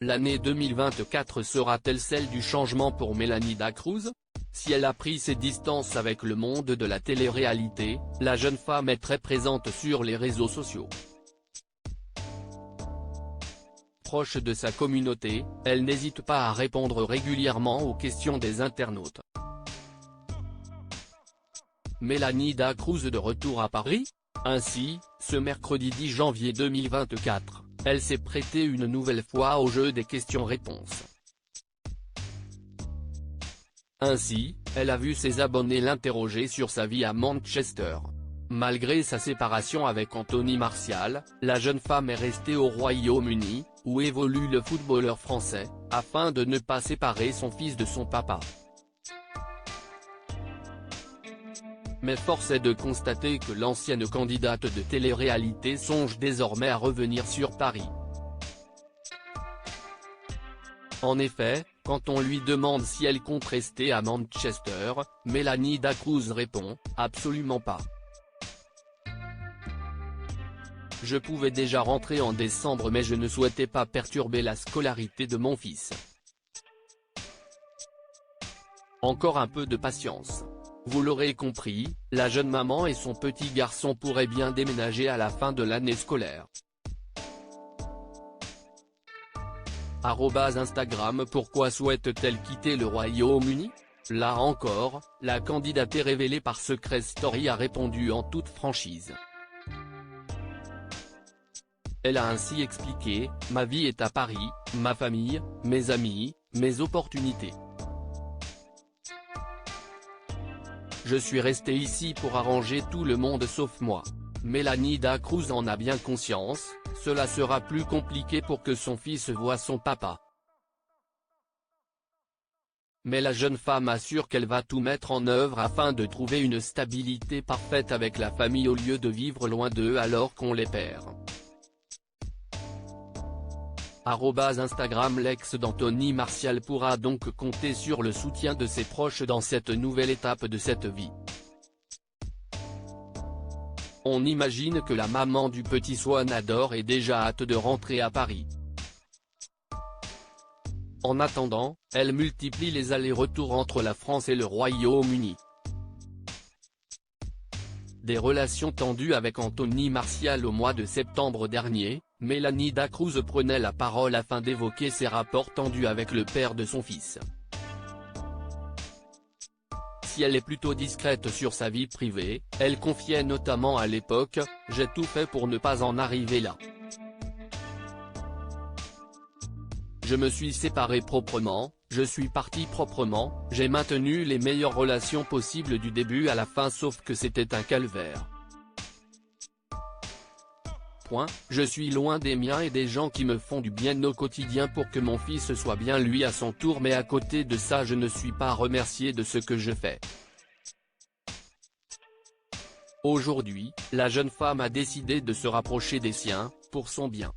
L'année 2024 sera-t-elle celle du changement pour Mélanie Dacruz? Si elle a pris ses distances avec le monde de la télé-réalité, la jeune femme est très présente sur les réseaux sociaux. Proche de sa communauté, elle n'hésite pas à répondre régulièrement aux questions des internautes. Mélanie Dacruz de retour à Paris? Ainsi, ce mercredi 10 janvier 2024, elle s'est prêtée une nouvelle fois au jeu des questions-réponses. Ainsi, elle a vu ses abonnés l'interroger sur sa vie à Manchester. Malgré sa séparation avec Anthony Martial, la jeune femme est restée au Royaume-Uni, où évolue le footballeur français, afin de ne pas séparer son fils de son papa. Mais force est de constater que l'ancienne candidate de télé-réalité songe désormais à revenir sur Paris. En effet, quand on lui demande si elle compte rester à Manchester, Mélanie Dacruz répond « Absolument pas. Je pouvais déjà rentrer en décembre mais je ne souhaitais pas perturber la scolarité de mon fils. Encore un peu de patience. Vous l'aurez compris, la jeune maman et son petit garçon pourraient bien déménager à la fin de l'année scolaire. » Instagram. Pourquoi souhaite-t-elle quitter le Royaume-Uni? Là encore, la candidate révélée par Secret Story a répondu en toute franchise. Elle a ainsi expliqué « Ma vie est à Paris, ma famille, mes amis, mes opportunités. Je suis restée ici pour arranger tout le monde sauf moi. » Mélanie Dacruz en a bien conscience, cela sera plus compliqué pour que son fils voie son papa. Mais la jeune femme assure qu'elle va tout mettre en œuvre afin de trouver une stabilité parfaite avec la famille au lieu de vivre loin d'eux alors qu'on les perd. Instagram. L'ex d'Anthony Martial pourra donc compter sur le soutien de ses proches dans cette nouvelle étape de cette vie. On imagine que la maman du petit Swan adore et déjà hâte de rentrer à Paris. En attendant, elle multiplie les allers-retours entre la France et le Royaume-Uni. Des relations tendues avec Anthony Martial au mois de septembre dernier, Mélanie Dacruz prenait la parole afin d'évoquer ses rapports tendus avec le père de son fils. Si elle est plutôt discrète sur sa vie privée, elle confiait notamment à l'époque « J'ai tout fait pour ne pas en arriver là. Je me suis séparée proprement, je suis partie proprement, j'ai maintenu les meilleures relations possibles du début à la fin sauf que c'était un calvaire. Je suis loin des miens et des gens qui me font du bien au quotidien pour que mon fils soit bien lui à son tour mais à côté de ça je ne suis pas remerciée de ce que je fais. » Aujourd'hui, la jeune femme a décidé de se rapprocher des siens, pour son bien.